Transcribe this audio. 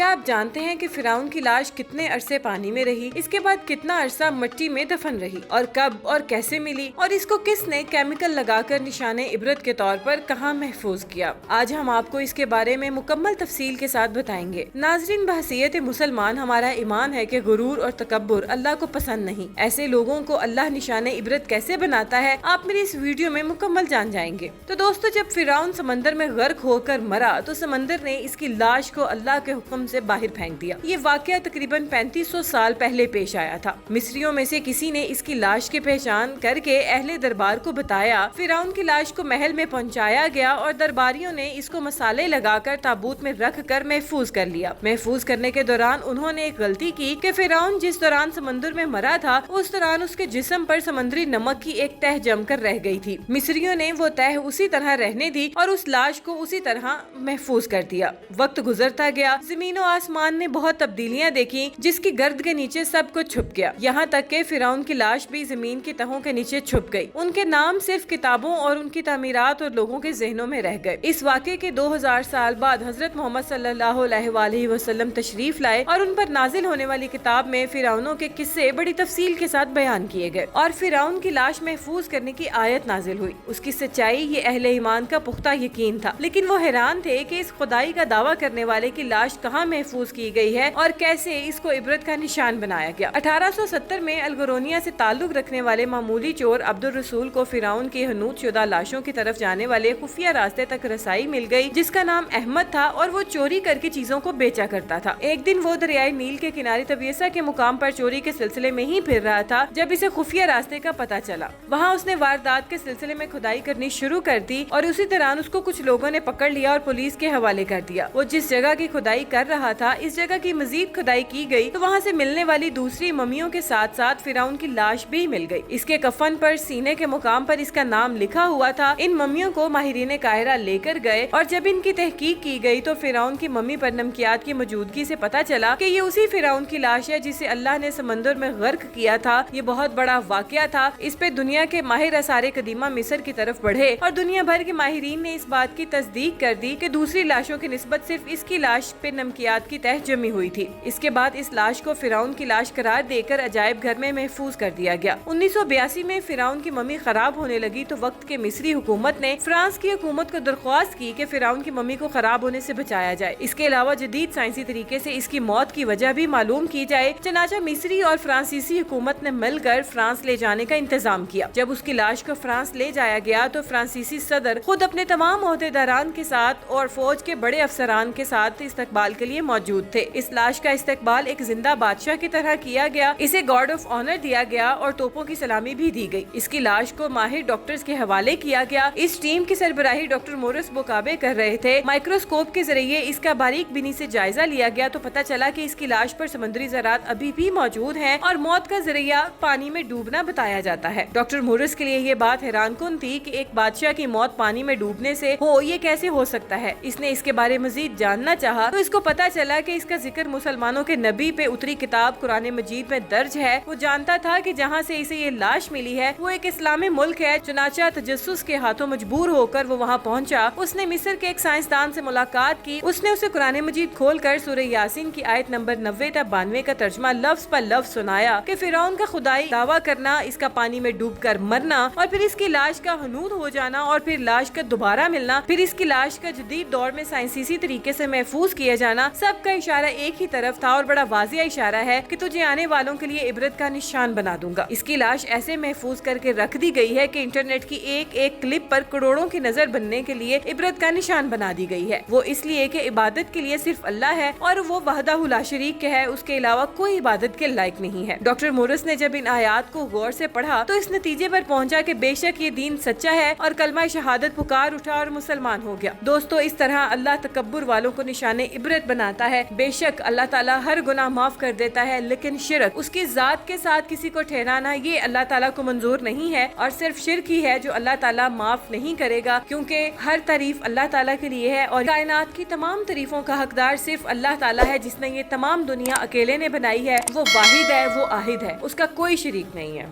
کیا آپ جانتے ہیں کہ فرعون کی لاش کتنے عرصے پانی میں رہی، اس کے بعد کتنا عرصہ مٹی میں دفن رہی، اور کب اور کیسے ملی، اور اس کو کس نے کیمیکل لگا کر نشان عبرت کے طور پر کہاں محفوظ کیا؟ آج ہم آپ کو اس کے بارے میں مکمل تفصیل کے ساتھ بتائیں گے۔ ناظرین، بحیثیت مسلمان ہمارا ایمان ہے کہ غرور اور تکبر اللہ کو پسند نہیں۔ ایسے لوگوں کو اللہ نشان عبرت کیسے بناتا ہے، آپ میری اس ویڈیو میں مکمل جان جائیں گے۔ تو دوستو، جب فرعون سمندر میں غرق ہو کر مرا تو سمندر نے اس کی لاش کو اللہ کے حکم سے باہر پھینک دیا۔ یہ واقعہ تقریباً 3500 سال پہلے پیش آیا تھا۔ مصریوں میں سے کسی نے اس کی لاش کی پہچان کر کے اہل دربار کو بتایا۔ فرعون کی لاش کو محل میں پہنچایا گیا اور درباریوں نے اس کو مسالے لگا کر تابوت میں رکھ کر محفوظ کر لیا۔ محفوظ کرنے کے دوران انہوں نے ایک غلطی کی کہ فرعون جس دوران سمندر میں مرا تھا اس دوران اس کے جسم پر سمندری نمک کی ایک تہ جم کر رہ گئی تھی۔ مصریوں نے وہ تہ اسی طرح رہنے دی اور اس لاش کو اسی طرح محفوظ کر دیا۔ وقت گزرتا گیا، زمین و آسمان نے بہت تبدیلیاں دیکھی، جس کی گرد کے نیچے سب کچھ چھپ گیا، یہاں تک کہ فرعون کی لاش بھی زمین کی تہوں کے نیچے چھپ گئی۔ ان کے نام صرف کتابوں اور ان کی تعمیرات اور لوگوں کے ذہنوں میں رہ گئے۔ اس واقعے کے 2000 سال بعد حضرت محمد صلی اللہ علیہ وآلہ وسلم تشریف لائے اور ان پر نازل ہونے والی کتاب میں فرعونوں کے قصے بڑی تفصیل کے ساتھ بیان کیے گئے اور فرعون کی لاش محفوظ کرنے کی آیت نازل ہوئی۔ اس کی سچائی یہ اہل ایمان کا پختہ یقین تھا، لیکن وہ حیران تھے کہ اس خدائی کا دعویٰ کرنے والے کی لاش کہاں محفوظ کی گئی ہے اور کیسے اس کو عبرت کا نشان بنایا گیا۔ 1870 میں الگورونیا سے تعلق رکھنے والے معمولی چور عبد الرسول کو فرعون کی حنوط شدہ لاشوں کی طرف جانے والے خفیہ راستے تک رسائی مل گئی، جس کا نام احمد تھا اور وہ چوری کر کے چیزوں کو بیچا کرتا تھا۔ ایک دن وہ دریائے نیل کے کنارے طبیسہ کے مقام پر چوری کے سلسلے میں ہی پھر رہا تھا جب اسے خفیہ راستے کا پتہ چلا۔ وہاں اس نے واردات کے سلسلے میں کھدائی کرنی شروع کر دی اور اسی دوران اس کو کچھ لوگوں نے پکڑ لیا اور پولیس کے حوالے کر دیا۔ وہ جس جگہ کی کھدائی کر رہا تھا اس جگہ کی مزید کھدائی کی گئی تو وہاں سے ملنے والی دوسری ممیوں کے ساتھ ساتھ فرعون کی لاش بھی مل گئی۔ اس کے کفن پر سینے کے مقام پر اس کا نام لکھا ہوا تھا۔ ان ممیوں کو ماہرین قاہرہ لے کر گئے اور جب ان کی تحقیق کی گئی تو فرعون کی ممی پر نمکیات کی موجودگی سے پتہ چلا کہ یہ اسی فرعون کی لاش ہے جسے اللہ نے سمندر میں غرق کیا تھا۔ یہ بہت بڑا واقعہ تھا۔ اس پہ دنیا کے ماہر آثار قدیمہ مصر کی طرف بڑھے اور دنیا بھر کے ماہرین نے اس بات کی تصدیق کر دی کہ دوسری لاشوں کی نسبت صرف اس کی لاش پہ نمکیات کی تہ جمی ہوئی تھی۔ اس کے بعد اس لاش کو فرعون کی لاش قرار دے کر عجائب گھر میں محفوظ کر دیا گیا۔ 1982 میں فرعون کی ممی خراب ہونے لگی تو وقت کے مصری حکومت نے فرانس کی حکومت کو درخواست کی کہ فرعون کی ممی کو خراب ہونے سے بچایا جائے۔ اس کے علاوہ جدید سائنسی طریقے سے اس کی موت کی وجہ بھی معلوم کی جائے۔ چنانچہ مصری اور فرانسیسی حکومت نے مل کر فرانس لے جانے کا انتظام کیا۔ جب اس کی لاش کو فرانس لے جایا گیا تو فرانسیسی صدر خود اپنے تمام عہدیداران کے ساتھ اور فوج کے بڑے افسران کے ساتھ استقبال کے لیے موجود تھے۔ اس لاش کا استقبال ایک زندہ بادشاہ کی طرح کیا گیا، اسے گارڈ آف آنر دیا گیا اور توپوں کی سلامی بھی دی گئی۔ اس کی لاش کو ماہر ڈاکٹرز کے حوالے کیا گیا۔ اس ٹیم کی سربراہی ڈاکٹر مورس بوکابے کر رہے تھے۔ مائکروسکوپ کے ذریعے اس کا باریک بینی سے جائزہ لیا گیا تو پتہ چلا کہ اس کی لاش پر سمندری ذرات ابھی بھی موجود ہیں اور موت کا ذریعہ پانی میں ڈوبنا بتایا جاتا ہے۔ ڈاکٹر مورس کے لیے یہ بات حیران کن تھی کہ ایک بادشاہ کی موت پانی میں ڈوبنے سے ہو، یہ کیسے ہو سکتا ہے۔ اس نے اس کے بارے مزید جاننا چاہا تو اس کو پتہ چلا کہ اس کا ذکر مسلمانوں کے نبی پہ اتری کتاب قرآن مجید میں درج ہے۔ وہ جانتا تھا کہ جہاں سے اسے یہ لاش ملی ہے وہ ایک اسلامی ملک ہے، چنانچہ تجسس کے ہاتھوں مجبور ہو کر وہ وہاں پہنچا۔ اس نے مصر کے ایک سائنسدان سے ملاقات کی۔ اس نے اسے قرآن مجید کھول کر سورہ یاسین کی آیت نمبر 90 تا 92 کا ترجمہ لفظ پر لفظ سنایا کہ فرعون کا خدائی دعویٰ کرنا، اس کا پانی میں ڈوب کر مرنا اور پھر اس کی لاش کا حنوط ہو جانا اور پھر لاش کا دوبارہ ملنا، پھر اس کی لاش کا جدید دور میں سائنسی طریقے سے محفوظ کیا جانا، سب کا اشارہ ایک ہی طرف تھا اور بڑا واضح اشارہ ہے کہ تجھے آنے والوں کے لیے عبرت کا نشان بنا دوں گا۔ اس کی لاش ایسے محفوظ کر کے رکھ دی گئی ہے کہ انٹرنیٹ کی ایک ایک کلپ پر کروڑوں کی نظر بننے کے لیے عبرت کا نشان بنا دی گئی ہے۔ وہ اس لیے کہ عبادت کے لیے صرف اللہ ہے اور وہ وحدہ لا شریک ہے، اس کے علاوہ کوئی عبادت کے لائق نہیں ہے۔ ڈاکٹر مورس نے جب ان آیات کو غور سے پڑھا تو اس نتیجے پر پہنچا کہ بے شک یہ دین سچا ہے اور کلمہ شہادت پکار اٹھا اور مسلمان ہو گیا۔ دوستو، اس طرح اللہ تکبر والوں کو نشان عبرت بناتا ہے۔ بے شک اللہ تعالیٰ ہر گناہ معاف کر دیتا ہے، لیکن شرک، اس کی ذات کے ساتھ کسی کو ٹھہرانا، یہ اللہ تعالیٰ کو منظور نہیں ہے اور صرف شرک ہی ہے جو اللہ تعالیٰ معاف نہیں کرے گا، کیونکہ ہر تعریف اللہ تعالیٰ کے لیے ہے اور کائنات کی تمام تعریفوں کا حقدار صرف اللہ تعالیٰ ہے، جس نے یہ تمام دنیا اکیلے نے بنائی ہے۔ وہ واحد ہے، وہ آہد ہے، اس کا کوئی شریک نہیں ہے۔